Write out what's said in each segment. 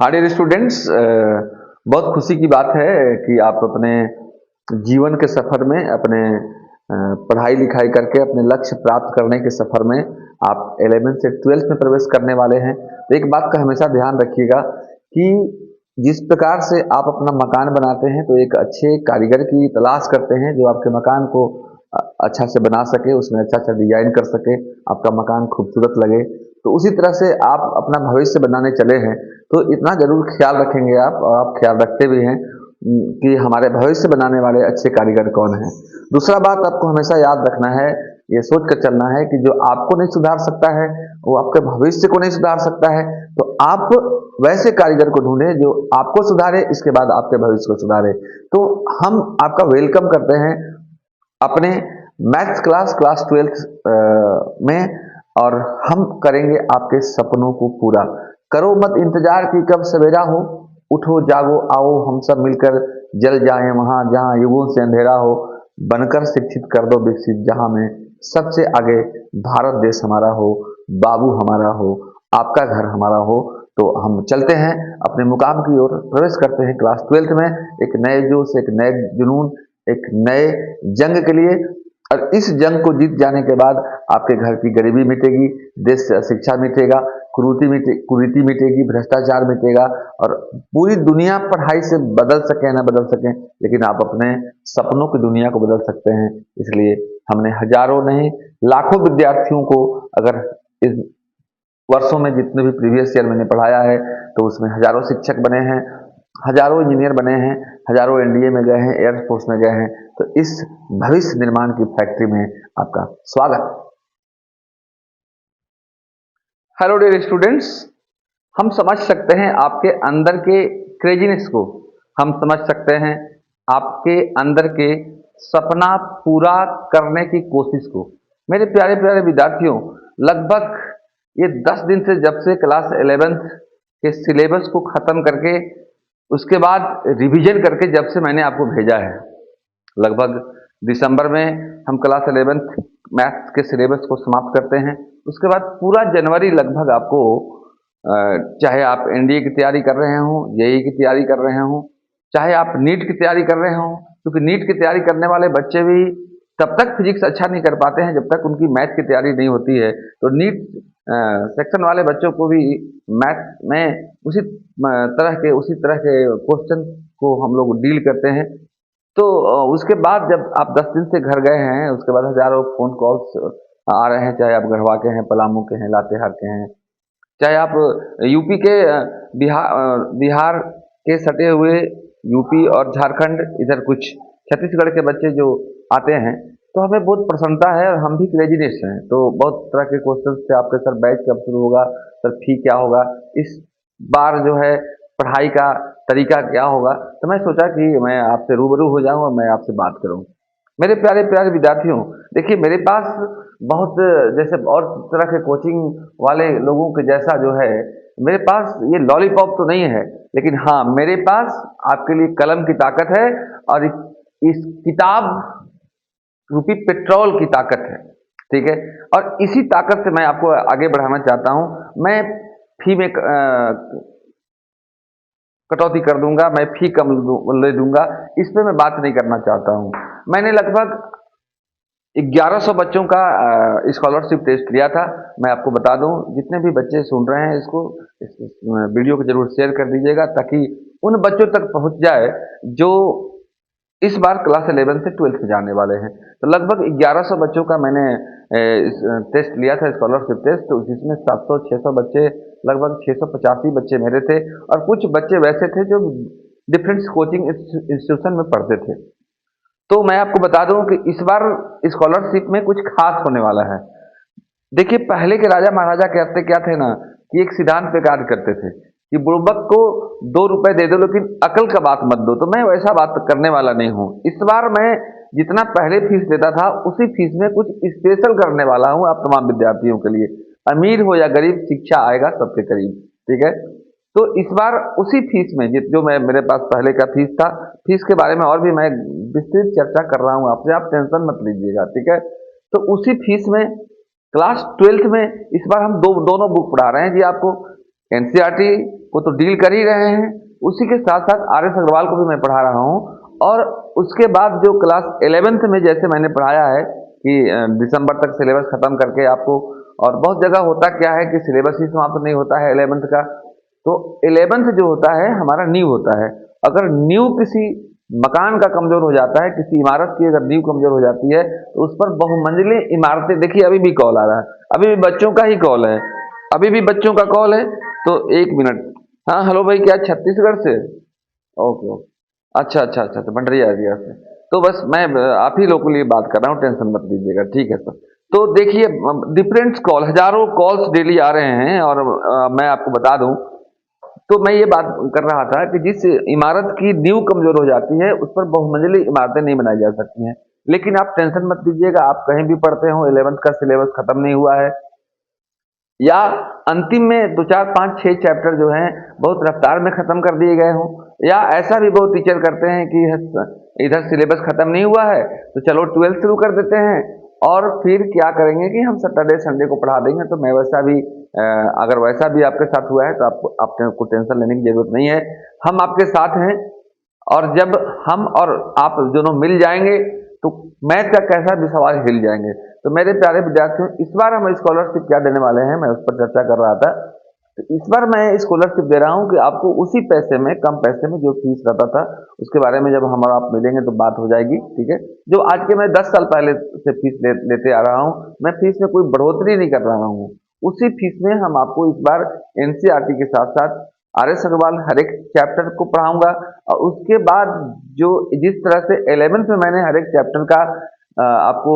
हाँ dear students, बहुत खुशी की बात है कि आप अपने जीवन के सफर में अपने पढ़ाई लिखाई करके अपने लक्ष्य प्राप्त करने के सफर में आप 11th से 12th में प्रवेश करने वाले हैं। तो एक बात का हमेशा ध्यान रखिएगा कि जिस प्रकार से आप अपना मकान बनाते हैं तो एक अच्छे कारीगर की तलाश करते हैं जो आपके मकान को अच्छा से बना सके, उसमें अच्छा अच्छा डिजाइन कर सके, आपका मकान खूबसूरत लगे। तो उसी तरह से आप अपना भविष्य बनाने चले हैं तो इतना जरूर ख्याल रखेंगे आप, और आप ख्याल रखते भी हैं कि हमारे भविष्य बनाने वाले अच्छे कारीगर कौन हैं। दूसरा बात आपको हमेशा याद रखना है, ये सोच कर चलना है कि जो आपको नहीं सुधार सकता है वो आपके भविष्य को नहीं सुधार सकता है। तो आप वैसे कारीगर को ढूंढे जो आपको सुधारे, इसके बाद आपके भविष्य को सुधारे। तो हम आपका वेलकम करते हैं अपने मैथ्स क्लास 12th में, और हम करेंगे आपके सपनों को पूरा। करो मत इंतजार कि कब सवेरा हो, उठो जागो आओ हम सब मिलकर जल जाएं वहां जहां युगों से अंधेरा हो। बनकर शिक्षित कर दो विकसित जहां में सबसे आगे भारत देश हमारा हो, बाबू हमारा हो, आपका घर हमारा हो। तो हम चलते हैं अपने मुकाम की ओर, प्रवेश करते हैं क्लास 12th में एक नए जोश, एक नए जुनून, एक नए जंग के लिए। और इस जंग को जीत जाने के बाद आपके घर की गरीबी मिटेगी, देश से शिक्षा मिटेगा, कुरीति मिटेगी, भ्रष्टाचार मिटेगा, और पूरी दुनिया पढ़ाई से बदल सके ना बदल सके, लेकिन आप अपने सपनों की दुनिया को बदल सकते हैं। इसलिए हमने हजारों नहीं लाखों विद्यार्थियों को, अगर इस वर्षों में जितने भी प्रीवियस ईयर मैंने पढ़ाया है तो उसमें हजारों शिक्षक बने हैं, हजारों इंजीनियर बने हैं, हजारों एनडीए में गए हैं, एयरफोर्स में गए हैं। तो इस भविष्य निर्माण की फैक्ट्री में आपका स्वागत। हेलो डियर स्टूडेंट्स, हम समझ सकते हैं आपके अंदर के क्रेजीनेस को, हम समझ सकते हैं आपके अंदर के सपना पूरा करने की कोशिश को। मेरे प्यारे प्यारे विद्यार्थियों, लगभग ये 10 दिन से जब से क्लास 11th के सिलेबस को खत्म करके उसके बाद रिवीजन करके जब से मैंने आपको भेजा है, लगभग दिसंबर में हम क्लास 11th मैथ्स के सिलेबस को समाप्त करते हैं। उसके बाद पूरा जनवरी लगभग आपको, चाहे आप एनडीए की तैयारी कर रहे हों, जेई की तैयारी कर रहे हों, चाहे आप नीट की तैयारी कर रहे हों, क्योंकि नीट की तैयारी करने वाले बच्चे भी तब तक फिजिक्स अच्छा नहीं कर पाते हैं जब तक उनकी मैथ की तैयारी नहीं होती है। तो नीट सेक्शन वाले बच्चों को भी मैथ में उसी तरह के क्वेश्चन को हम लोग डील करते हैं। तो उसके बाद जब आप 10 दिन से घर गए हैं, उसके बाद हजारों फोन कॉल्स आ रहे हैं, चाहे आप गढ़वा के हैं, पलामू के हैं, लातेहार के हैं, चाहे आप यूपी के, बिहार के सटे हुए यूपी और झारखंड, इधर कुछ छत्तीसगढ़ के बच्चे जो आते हैं, तो हमें बहुत प्रसन्नता है और हम भी क्रेजीनेस हैं। तो बहुत तरह के क्वेश्चन थे आपके, सर बैच कब शुरू होगा, सर फी क्या होगा, इस बार जो है पढ़ाई का तरीका क्या होगा। तो मैं सोचा कि मैं आपसे रूबरू हो जाऊं और मैं आपसे बात करूं। मेरे प्यारे प्यारे विद्यार्थियों, देखिए मेरे पास बहुत, जैसे और तरह के कोचिंग वाले लोगों के जैसा जो है मेरे पास ये लॉलीपॉप तो नहीं है, लेकिन हाँ मेरे पास आपके लिए कलम की ताकत है, और इस किताब रूपी पेट्रोल की ताकत है, ठीक है। और इसी ताकत से मैं आपको आगे बढ़ाना चाहता हूं। मैं फी में कटौती कर दूंगा, मैं फी कम ले दूंगा, इस पे मैं बात नहीं करना चाहता हूं। मैंने लगभग 1100 बच्चों का स्कॉलरशिप टेस्ट लिया था। मैं आपको बता दूं, जितने भी बच्चे सुन रहे हैं इसको, इस वीडियो को जरूर शेयर कर दीजिएगा ताकि उन बच्चों तक पहुंच जाए जो इस बार क्लास 11 से 12th में जाने वाले हैं। तो लगभग 1100 बच्चों का मैंने टेस्ट लिया था, स्कॉलरशिप टेस्ट, तो जिसमें 700-600 बच्चे, लगभग 685 बच्चे मेरे थे, और कुछ बच्चे वैसे थे जो डिफरेंट कोचिंग इंस्टीट्यूशन में पढ़ते थे। तो मैं आपको बता दूं कि इस बार स्कॉलरशिप में कुछ खास होने वाला है। देखिए पहले के राजा महाराजा कहते क्या थे ना, कि एक सिद्धांत पे कार्य करते थे कि बुड़बक को 2 रुपए दे दो लेकिन अकल का बात मत दो। तो मैं वैसा बात करने वाला नहीं हूं। इस बार मैं जितना पहले फीस लेता था उसी फीस में कुछ स्पेशल करने वाला हूं आप तमाम विद्यार्थियों के लिए। अमीर हो या गरीब, शिक्षा आएगा सबके करीब, ठीक है। तो इस बार उसी फीस में जो मेरे पास पहले का फीस था, फीस के बारे में और भी मैं विस्तृत चर्चा कर रहा हूं आपसे, आप टेंशन मत लीजिएगा, ठीक है। तो उसी फीस में क्लास 12th में इस बार हम दोनों बुक पढ़ा रहे हैं जी आपको, एनसीईआरटी को तो डील कर ही रहे हैं, उसी के साथ साथ आर एस अग्रवाल को भी मैं पढ़ा रहा हूँ। और उसके बाद जो क्लास 11th में जैसे मैंने पढ़ाया है कि दिसंबर तक सिलेबस खत्म करके आपको, और बहुत जगह होता क्या है कि सिलेबस ही समाप्त नहीं होता है 11th का, तो 11th जो होता है हमारा नींव होता है। अगर नींव किसी मकान का कमजोर हो जाता है, किसी इमारत की अगर नींव कमजोर हो जाती है, तो उस पर बहुमंजिली इमारतें, देखिए अभी भी कॉल आ रहा है, अभी भी बच्चों का ही कॉल है, अभी भी बच्चों का कॉल है, तो 1 मिनट। हाँ हेलो भाई, क्या छत्तीसगढ़ से? ओके ओके, अच्छा अच्छा अच्छा, तो भंडरिया एरिया से। तो बस मैं आप ही लोगों के लिए बात कर रहा हूँ, टेंशन मत लीजिएगा, ठीक है सर। तो देखिए, डिफरेंट कॉल, हजारों कॉल्स डेली आ रहे हैं, और मैं आपको बता दूं, तो मैं ये बात कर रहा था कि जिस इमारत की नींव कमजोर हो जाती है उस पर बहुमंजिली इमारतें नहीं बनाई जा सकती हैं। लेकिन आप टेंशन मत लीजिएगा, आप कहीं भी पढ़ते हो, 11th का सिलेबस खत्म नहीं हुआ है, या अंतिम में दो चार पाँच छः चैप्टर जो हैं बहुत रफ्तार में खत्म कर दिए गए हों, या ऐसा भी बहुत टीचर करते हैं कि इधर सिलेबस खत्म नहीं हुआ है तो चलो 12th शुरू कर देते हैं, और फिर क्या करेंगे कि हम सैटरडे संडे को पढ़ा देंगे। तो मैं वैसा भी अगर वैसा भी आपके साथ हुआ है तो आपको टेंशन लेने की जरूरत नहीं है, हम आपके साथ हैं। और जब हम और आप दोनों मिल जाएंगे तो मैथ का कैसा भी सवाल हिल जाएंगे। तो मेरे प्यारे विद्यार्थियों, इस बार हम स्कॉलरशिप क्या देने वाले हैं, मैं उस पर चर्चा कर रहा था। तो इस बार मैं स्कॉलरशिप दे रहा हूं कि आपको उसी पैसे में, कम पैसे में, जो फीस रहता था उसके बारे में जब हम और आप मिलेंगे तो बात हो जाएगी, ठीक है। जो आज के मैं 10 साल पहले से फीस लेते आ रहा हूँ, मैं फीस में कोई बढ़ोतरी नहीं कर रहा हूँ, उसी फीस में हम आपको इस बार एनसीईआरटी के साथ साथ आर एस अग्रवाल हर एक चैप्टर को पढ़ाऊंगा। और उसके बाद जो जिस तरह से 11th में मैंने हर एक चैप्टर का आपको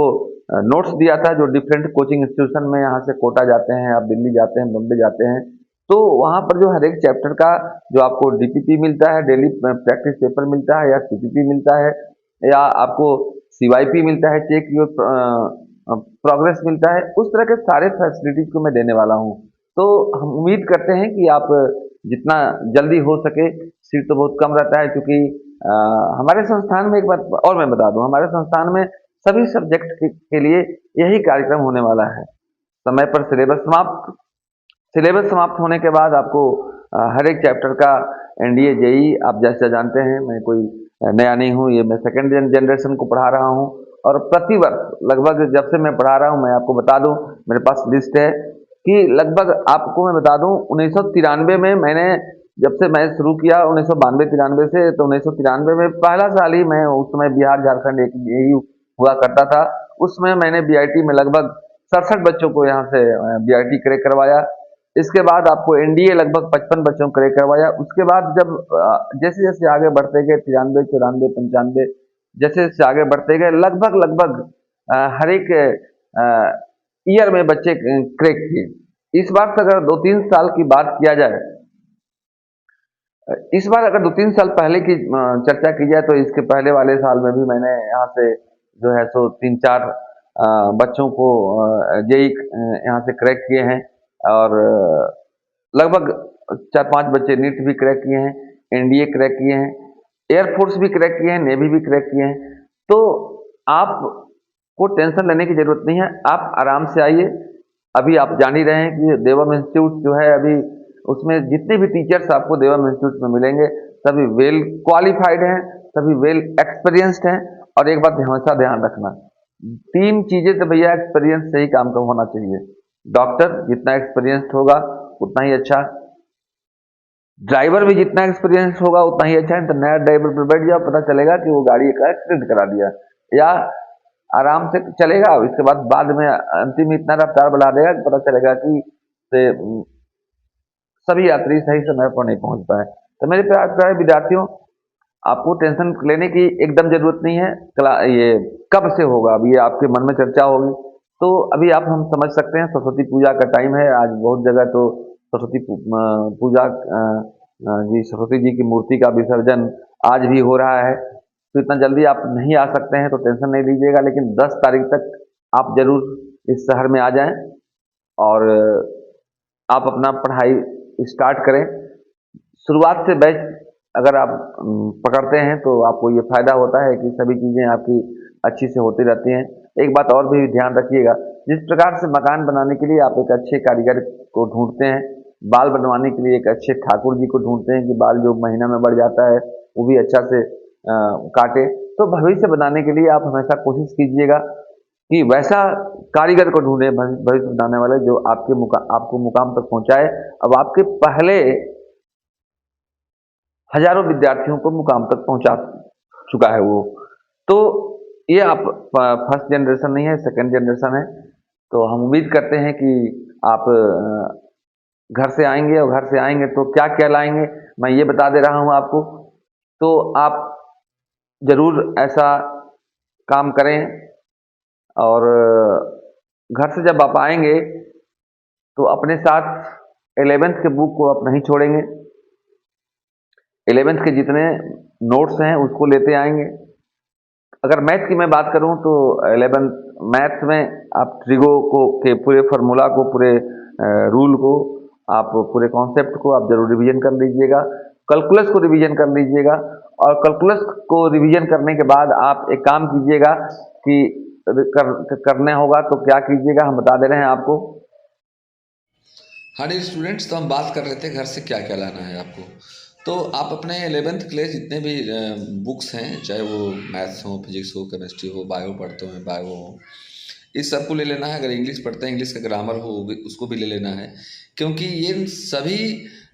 नोट्स दिया था, जो डिफरेंट कोचिंग इंस्टीट्यूशन में यहाँ से कोटा जाते हैं, आप दिल्ली जाते हैं, बम्बे जाते हैं, तो वहाँ पर जो हर एक चैप्टर का जो आपको डीपीपी मिलता है, डेली प्रैक्टिस पेपर मिलता है, या सीपीपी मिलता है, या आपको सीवाईपी मिलता है, चेक योर प्रोग्रेस मिलता है, उस तरह के सारे फैसिलिटीज को मैं देने वाला हूँ। तो हम उम्मीद करते हैं कि आप जितना जल्दी हो सके, सीट तो बहुत कम रहता है क्योंकि हमारे संस्थान में, एक बात और मैं बता दूं, हमारे संस्थान में सभी सब्जेक्ट के लिए यही कार्यक्रम होने वाला है। समय पर सिलेबस समाप्त होने के बाद आपको हर एक चैप्टर का एनडीए जेई, आप जैसे जानते हैं, मैं कोई नया नहीं हूँ, ये मैं सेकेंड जनरेशन को पढ़ा रहा हूँ। और प्रतिवर्ष लगभग जब से मैं पढ़ा रहा हूँ, मैं आपको बता दूं, मेरे पास लिस्ट है कि लगभग आपको मैं बता दूं, 1993 में मैंने, जब से मैं शुरू किया 1992-93 से, तो 1993 में पहला साल ही मैं, उस समय बिहार झारखंड एक यही हुआ करता था, उसमें मैंने बीआईटी में लगभग 67 बच्चों को यहाँ से बीआईटी क्रैक करवाया। इसके बाद आपको एनडीए लगभग 55 बच्चों को क्रैक करवाया। उसके बाद जब जैसे जैसे आगे बढ़ते गए, 93, 94, 95, जैसे जैसे आगे बढ़ते गए, लगभग लगभग हर एक ईयर में बच्चे क्रैक किए। इस बार से अगर 2-3 साल की बात किया जाए, इस बार अगर 2-3 साल पहले की चर्चा की जाए, तो इसके पहले वाले साल में भी मैंने यहाँ से जो है सो 3-4 बच्चों को जेई यहाँ से क्रैक किए हैं, और लगभग 4-5 बच्चे नीट भी क्रैक किए हैं, एनडीए क्रैक किए हैं, एयरफोर्स भी क्रैक किए हैं, नेवी भी क्रैक किए हैं। तो आपको टेंशन लेने की जरूरत नहीं है, आप आराम से आइए। अभी आप जान ही रहे हैं कि देवम इंस्टीट्यूट जो है, अभी उसमें जितने भी टीचर्स आपको देवम इंस्टीट्यूट में मिलेंगे सभी वेल क्वालिफाइड हैं, सभी वेल एक्सपीरियंस्ड हैं। और एक बात हमेशा ध्यान रखना, 3 चीजें तो भैया एक्सपीरियंस से ही काम का होना चाहिए। डॉक्टर जितना एक्सपीरियंस्ड होगा उतना ही अच्छा, ड्राइवर भी जितना एक्सपीरियंस होगा उतना ही अच्छा है। तो नया ड्राइवर पर बैठ जाओ, पता चलेगा कि वो गाड़ी का एक्सीडेंट करा दिया, या आराम से चलेगा, इसके बाद में अंतिम इतना रफ्तार बढ़ा देगा कि पता चलेगा कि से सभी यात्री सही समय पर नहीं पहुंच पाए। तो मेरे प्यारे प्यारे विद्यार्थियों, आपको टेंशन लेने की एकदम जरूरत नहीं है। ये कब से होगा, अभी ये आपके मन में चर्चा होगी, तो अभी आप हम समझ सकते हैं, सरस्वती पूजा का टाइम है आज, बहुत जगह तो सरस्वती पूजा जी, सरस्वती जी की मूर्ति का विसर्जन आज भी हो रहा है। तो इतना जल्दी आप नहीं आ सकते हैं तो टेंशन नहीं लीजिएगा, लेकिन 10 तारीख तक आप जरूर इस शहर में आ जाएं, और आप अपना पढ़ाई स्टार्ट करें। शुरुआत से बैच अगर आप पकड़ते हैं तो आपको ये फायदा होता है कि सभी चीज़ें आपकी अच्छी से होती रहती हैं। एक बात और भी ध्यान रखिएगा, जिस प्रकार से मकान बनाने के लिए आप एक अच्छे कारीगर को ढूंढते हैं, बाल बनवाने के लिए एक अच्छे ठाकुर जी को ढूंढते हैं कि बाल जो महीना में बढ़ जाता है वो भी अच्छा से काटे। तो भविष्य बनाने के लिए आप हमेशा कोशिश कीजिएगा कि वैसा कारीगर को ढूंढे भविष्य बनाने वाले, जो आपको मुकाम तक पहुंचाए। अब आपके पहले हजारों विद्यार्थियों को मुकाम तक पहुंचा चुका है वो। तो ये आप फर्स्ट जनरेशन नहीं है, सेकंड जनरेशन है। तो हम उम्मीद करते हैं कि आप घर से आएंगे, और घर से आएंगे तो क्या क्या लाएंगे मैं ये बता दे रहा हूँ आपको। तो आप जरूर ऐसा काम करें, और घर से जब आप आएंगे तो अपने साथ 11th के बुक को आप नहीं छोड़ेंगे। 11th के जितने नोट्स हैं उसको लेते आएंगे। अगर मैथ की मैं बात करूं तो 11th मैथ्स में आप ट्रिगो को के पूरे फार्मूला को, पूरे रूल को, आप पूरे कॉन्सेप्ट को आप जरूर रिवीजन कर लीजिएगा। कैलकुलस को रिवीजन कर लीजिएगा, और कैलकुलस को रिवीजन करने के बाद आप एक काम कीजिएगा कि करने होगा तो क्या कीजिएगा, हम बता दे रहे हैं आपको। हाँ डियर स्टूडेंट्स, तो हम बात कर रहे थे घर से क्या क्या लाना है आपको। तो आप अपने 11th क्लास जितने भी बुक्स हैं, चाहे वो मैथ्स हो, फिजिक्स हो, केमिस्ट्री हो, बायो पढ़ते हो बायो हो, इस सब को ले लेना है। अगर इंग्लिश पढ़ते हैं, इंग्लिश का ग्रामर हो उसको भी ले लेना है, क्योंकि ये सभी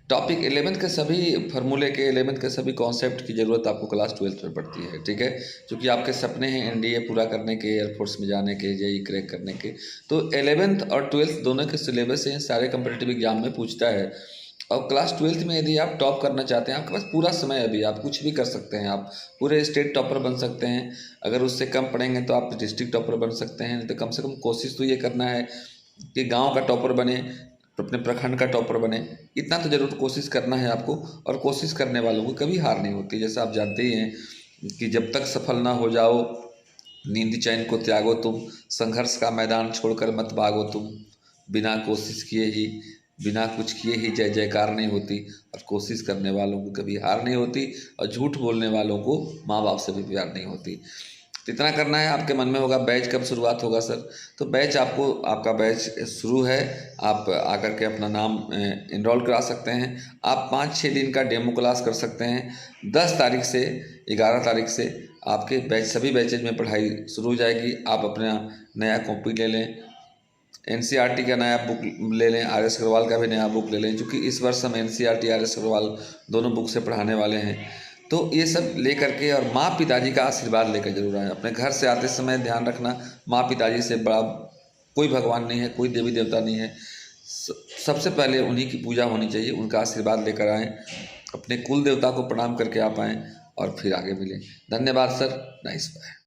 टॉपिक 11th के सभी फार्मूले के, 11th के सभी कॉन्सेप्ट की ज़रूरत आपको क्लास 12th में पड़ती है। ठीक है, क्योंकि आपके सपने हैं एनडीए पूरा करने के, एयरफोर्स में जाने के, जेई क्रैक करने के। तो 11th और 12th दोनों के सिलेबस हैं, सारे कंपटीटिव एग्जाम में पूछता है। और क्लास 12th में यदि आप टॉप करना चाहते हैं, आपके पास पूरा समय है, अभी आप कुछ भी कर सकते हैं। आप पूरे स्टेट टॉपर बन सकते हैं। अगर उससे कम पढ़ेंगे तो आप डिस्ट्रिक्ट टॉपर बन सकते हैं। तो कम से कम कोशिश तो ये करना है कि गांव का टॉपर बने, अपने प्रखंड का टॉपर बने। इतना तो ज़रूर कोशिश करना है आपको। और कोशिश करने वालों को कभी हार नहीं होती। जैसा आप जानते ही हैं कि जब तक सफल ना हो जाओ, नींद चैन को त्यागो तुम, संघर्ष का मैदान छोड़कर मत भागो तुम, बिना कोशिश किए ही, बिना कुछ किए ही जय जयकार नहीं होती। और कोशिश करने वालों को कभी हार नहीं होती, और झूठ बोलने वालों को माँ बाप से भी प्यार नहीं होती। तो इतना करना है। आपके मन में होगा बैच कब शुरुआत होगा सर, तो बैच आपका बैच शुरू है। आप आकर के अपना नाम इनरोल करा सकते हैं। आप 5-6 दिन का डेमो क्लास कर सकते हैं। 10 तारीख से 11 तारीख से आपके बैच, सभी बैचेज में पढ़ाई शुरू हो जाएगी। आप अपना नया कॉपी ले लें, एनसीईआरटी का नया बुक ले लें, आर.एस. अग्रवाल का भी नया बुक ले लें, क्योंकि इस वर्ष हम एनसीईआरटी, आर.एस. अग्रवाल दोनों बुक से पढ़ाने वाले हैं। तो ये सब ले करके, और माँ पिताजी का आशीर्वाद लेकर जरूर आए। अपने घर से आते समय ध्यान रखना, माँ पिताजी से बड़ा कोई भगवान नहीं है, कोई देवी देवता नहीं है। सबसे पहले उन्हीं की पूजा होनी चाहिए, उनका आशीर्वाद लेकर आएँ, अपने कुल देवता को प्रणाम करके आप आएँ, और फिर आगे मिलें। धन्यवाद सर, नाइस बाय।